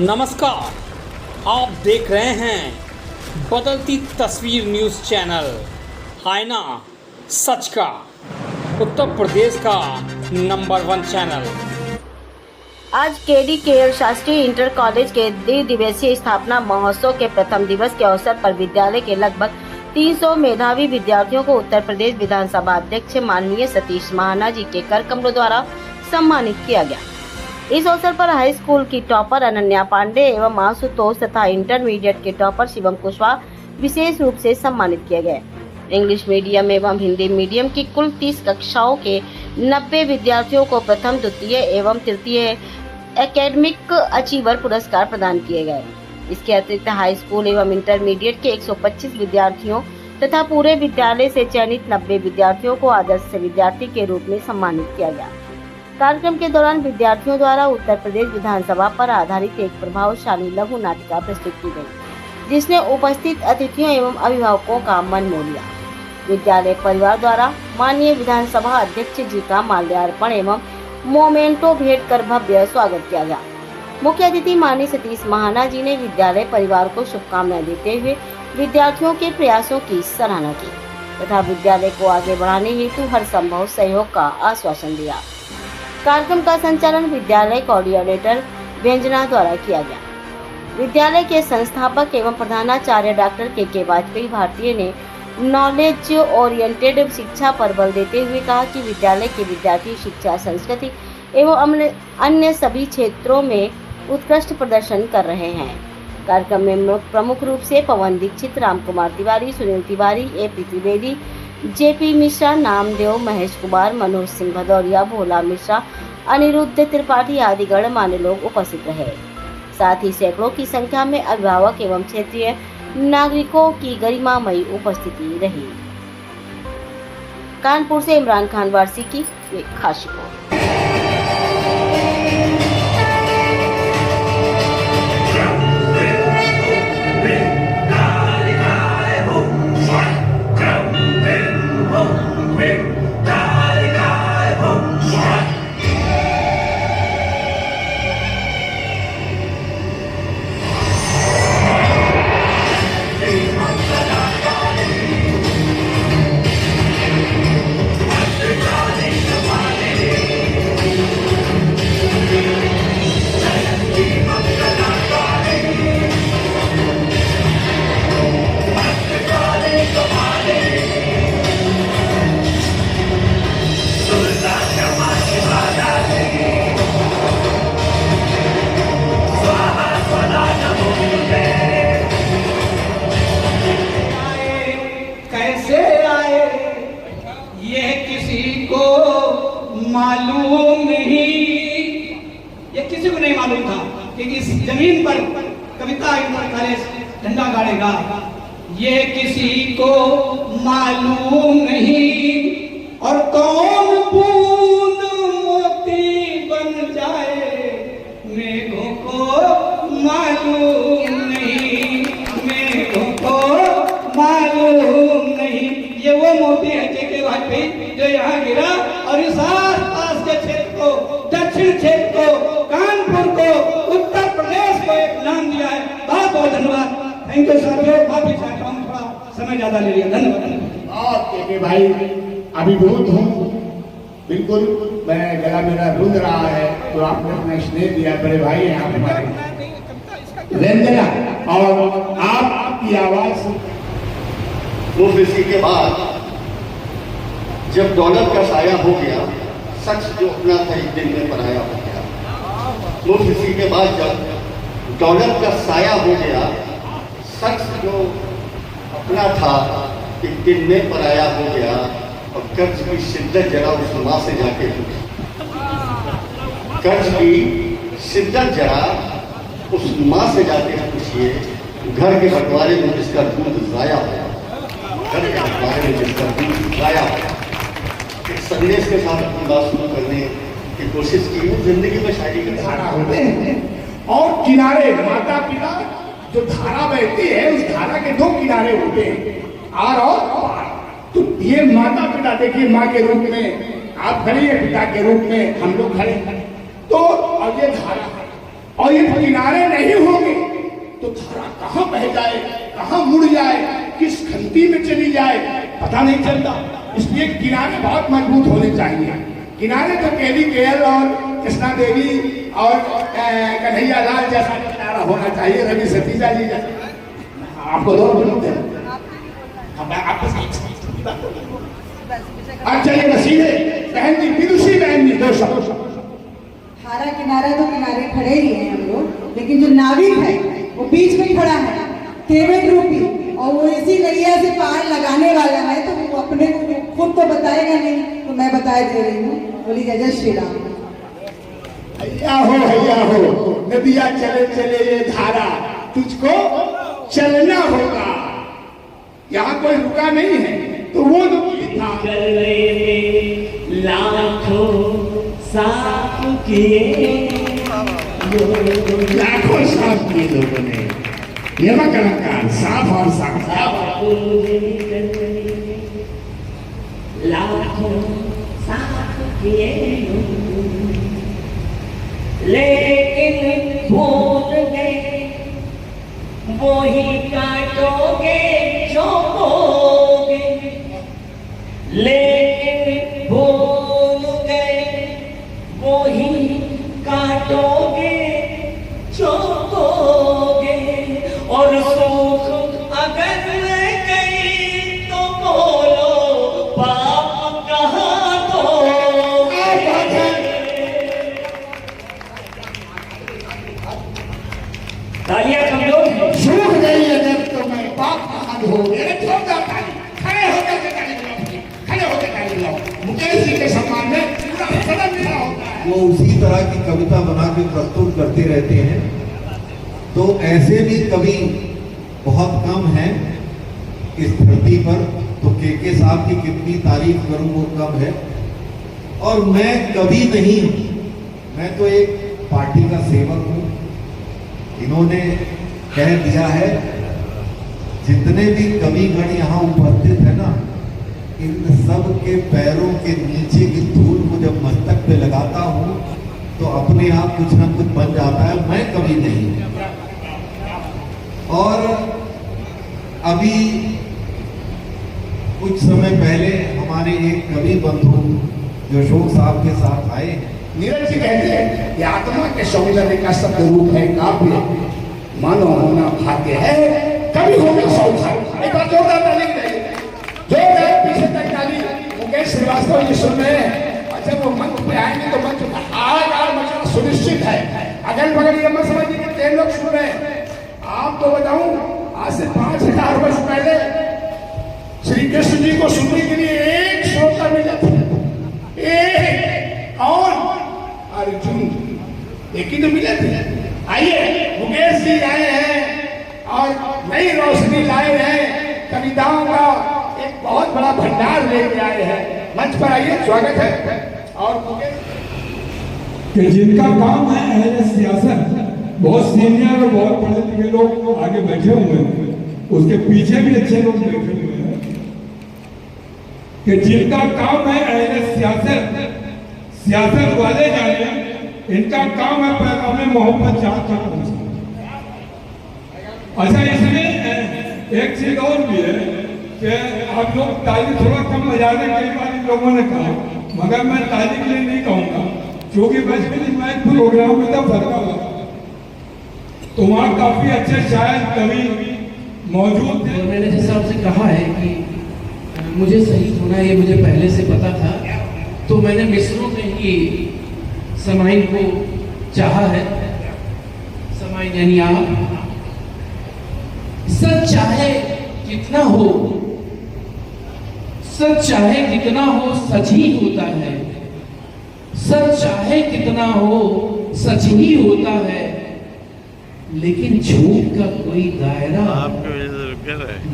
नमस्कार, आप देख रहे हैं बदलती तस्वीर न्यूज़ चैनल। आईना सच का, उत्तर प्रदेश का नंबर 1 चैनल। आज केडी केयर शासकीय इंटर कॉलेज के द्विदिवसीय स्थापना महोत्सव के प्रथम दिवस के अवसर पर विद्यालय के लगभग 300 मेधावी विद्यार्थियों को उत्तर प्रदेश विधानसभा अध्यक्ष माननीय सतीश महाना जी के कर कमलों द्वारा सम्मानित किया गया। इस अवसर पर हाई स्कूल की टॉपर अनन्या पांडे एवं आशुतोष तथा इंटरमीडिएट के टॉपर शिवम कुशवाहा विशेष रूप से सम्मानित किए गए। इंग्लिश मीडियम एवं हिंदी मीडियम की कुल 30 कक्षाओं के 90 विद्यार्थियों को प्रथम, द्वितीय एवं तृतीय एकेडमिक अचीवर पुरस्कार प्रदान किए गए। इसके अतिरिक्त हाई स्कूल एवं इंटरमीडिएट के 125 विद्यार्थियों तथा पूरे विद्यालय से चयनित 90 विद्यार्थियों को आदर्श विद्यार्थी के रूप में सम्मानित किया गया। कार्यक्रम के दौरान विद्यार्थियों द्वारा उत्तर प्रदेश विधानसभा पर आधारित एक प्रभावशाली लघु नाटिका प्रस्तुत की गई, जिसने उपस्थित अतिथियों एवं अभिभावकों का मन मोह लिया। विद्यालय परिवार द्वारा माननीय विधानसभा अध्यक्ष जी का माल्यार्पण एवं मोमेंटो भेंट कर भव्य स्वागत किया गया। मुख्य अतिथि माननीय सतीश महाना जी ने विद्यालय परिवार को शुभकामनाएं देते हुए विद्यार्थियों के प्रयासों की सराहना की तथा विद्यालय को आगे बढ़ाने हेतु हर संभव सहयोग का आश्वासन दिया। कार्यक्रम का संचालन विद्यालय कोऑर्डिनेटर व्यंजना द्वारा किया गया। विद्यालय के संस्थापक एवं प्रधानाचार्य डॉक्टर के वाजपेयी भारतीय ने नॉलेज ओरिएंटेड शिक्षा पर बल देते हुए कहा कि विद्यालय के विद्यार्थी शिक्षा, संस्कृति एवं अन्य सभी क्षेत्रों में उत्कृष्ट प्रदर्शन कर रहे हैं। कार्यक्रम में प्रमुख रूप से पवन दीक्षित, रामकुमार तिवारी, सुनील तिवारी, AP त्रिवेदी, JP मिश्रा, नामदेव, महेश कुमार, मनोज सिंह भदौरिया, भोला मिश्रा, अनिरुद्ध त्रिपाठी आदि गणमान्य लोग उपस्थित रहे। साथ ही सैकड़ों की संख्या में अभिभावक एवं क्षेत्रीय नागरिकों की गरिमामयी उपस्थिति रही। कानपुर से इमरान खान वारसी की एक खास रिपोर्ट। मालूम नहीं, ये किसी को नहीं मालूम था कि इस जमीन पर कविता इंटर कॉलेज झंडा गाड़ेगा। ये किसी को मालूम नहीं और कौन बूंद मोती बन जाए मेघों को मालूम नहीं, मेघों को मालूम नहीं। ये वो मोती है के वाजपेयी जो यहाँ गिरा और इस आसपास के क्षेत्र को, दक्षिण क्षेत्र को, कानपुर को, उत्तर प्रदेश को एक नाम दिया है। बहुत बहुत धन्यवाद। थैंक यू साथियों, माफी चाहता हूँ, थोड़ा समय ज्यादा ले लिया, धन्यवाद। के भाई अभिभूत हूँ, बिल्कुल मैं गला मेरा रुंध रहा है, तो आपने अपना स्नेह दिया। बड़े भाई हैं आप हमारे व्यंजना, और आपकी आवाज मुफ्ती के बाद जब दौलत का साया हो गया, शख्स जो अपना था एक दिन में पराया हो गया। मुफ्ती के बाद जब दौलत का साया हो गया, शख्स जो अपना था एक दिन में पराया हो गया। और कर्ज की शिद्दत जरा उस माँ से जाके पूछी, कर्ज की शिद्दत जरा उस माँ से जाके पूछिए, घर के बंटवारे में जिसका दूध जाया होया, घर के बंटवारे में जिसका दूध जाया होया। एक संदेश के साथ अपनी बात शुरू करने की कोशिश की है। जिंदगी में शायरी का धारा होते हैं और किनारे माता पिता जो धारा बहती है, उस धारा के 2 किनारे होते हैं, आर और पार। तो ये माता पिता देखिए, माँ के रूप में आप खड़ी है, पिता के रूप में हम लोग खड़े, तो अब ये धारा और ये किनारे किनारे नहीं होंगे तो धारा कहाँ बह जाए, कहाँ मुड़ जाए, किस खंती में चली जाए पता नहीं चलता। इसलिए किनारे बहुत मजबूत होने चाहिए। किनारे तो KDKL और कृष्णा देवी और कन्हैया लाल जैसा किनारा होना चाहिए, रवि सतीजा जी जैसा। आपको 2 मिनट है, अच्छा ये नसीबे बहन जी, विदुषी बहन जी 2 शब्द। धारा किनारा तो किनारे खड़े ही हैं हम लोग, लेकिन जो नाविक है वो बीच में खड़ा है, केवट रूपी, और वो इसी नैया से पार लगाने वाला है। तो वो अपने को खुद तो बताएगा नहीं, तो मैं बता दे रही हूँ। बोली जय श्री राम। हैया हो नदिया चले चले ये धारा, तुझको चलना होगा। यहाँ कोई रुका नहीं है, तो वो लाखों साफ किए, लाखों साफ किए लोगों ने। ये मत कलंकार, साफ और साफ लाखों साफ किए, लेकिन भूल गए वो ही काटोगे जो बोगे, लेकिन भूल गए वो ही काटोगे जो बोगे, और सुख अगर गई तो बोलो पाप कहाँ दोगे। तालियां कमजोर है। सूख गई अगर तो मैं पाप कहाँ धोगे। खड़े होकर ताली लगाओ। मुकेश जी के सम्मान में पूरा सदन खड़ा होता है। वो उसी तरह की कविता बना के प्रस्तुत करते रहते हैं। तो ऐसे भी कवि बहुत कम हैं इस धरती पर। तो के साहब की कितनी तारीफ करूं वो कम है। और मैं कवि नहीं हूं, मैं तो एक पार्टी का सेवक हूं। इन्होंने कह दिया है, जितने भी कविगण यहाँ उपस्थित है ना, इन सब के पैरों के नीचे की धूल को जब मस्तक पे लगाता हूँ तो अपने आप कुछ ना कुछ बन जाता है। मैं कवि नहीं हूँ। और अभी कुछ समय पहले हमारे एक कवि बंधु जो अशोक साहब के साथ आए, नीरज जी कहते हैं कि आत्मा के सौंदर्य का शब्द रूप है काव्य, मानो होना भाग्य है, कभी होगा सौभाग्य। एक बार जोरदार ताली बजाइए, जोरदार पीछे तक ताली। मुकेश श्रीवास्तव जी सुन रहे हैं, और जब वो मंच पे आएंगे तो मंच का आकार मचना सुनिश्चित है। अगल बगल ये मत समझिए कि 3 लोग सुन रहे हैं। आपको बताऊं, आज से 5000 वर्ष पहले श्री कृष्ण जी को सुनने के लिए एक श्रोता मिला था, एक। कौन? अर्जुन। एक ही तो मिले थे। आइए, मुकेश जी आए हैं और नई रोशनी लाए हैं, कविताओं का एक बहुत बड़ा भंडार लेके आए हैं। मंच पर आइए, स्वागत है। और कि जिनका काम है अहले सियासत, बहुत सीनियर और बहुत पढ़े लिखे लोग आगे बैठे हुए हैं, उसके पीछे भी अच्छे लोग बैठे हुए हैं, कि जिनका काम है अहले सियासत, सियासत वाले जाने, इनका काम है पैगाम मोहब्बत जहाँ तक पहुँचाना। अच्छा, इसमें एक चीज और भी है कि आप लोग ताली थोड़ा कम बजाने, कई बार इन लोगों ने कहा, मगर मैं ताली के लिए नहीं कहूँगा, क्योंकि बचपन में प्रोग्राम में तो फरका हुआ, तो वहाँ काफी अच्छे शायर कवि मौजूद थे। मैंने जैसा आपसे कहा है कि मुझे सही होना ये मुझे पहले से पता था, तो मैंने मिसरों में ही समाइन को चाहा है। समाइन यानी आप। सच चाहे कितना हो, सच चाहे कितना हो, सच ही होता है। सच चाहे कितना हो, सच ही होता है। लेकिन झूठ का कोई दायरा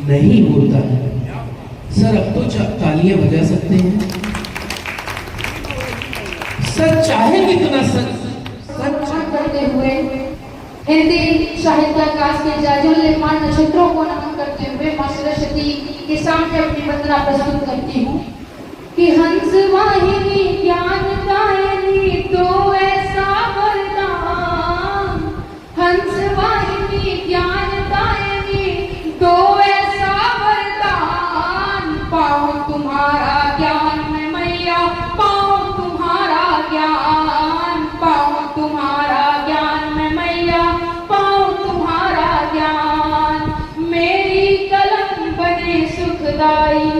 नहीं होता है। सर, अब तो तालियां बजा सकते हैं। सच चाहे कितना सच करते हुए हिंदी साहित्य आकाश के जाज्वल्यमान नक्षत्रों को नमन करते हुए मां सरस्वती के सामने अपनी वंदना प्रस्तुत करती हूँ कि हंस वाहिनी ज्ञान दायिनी तो ऐसा वरदान, हंस गाई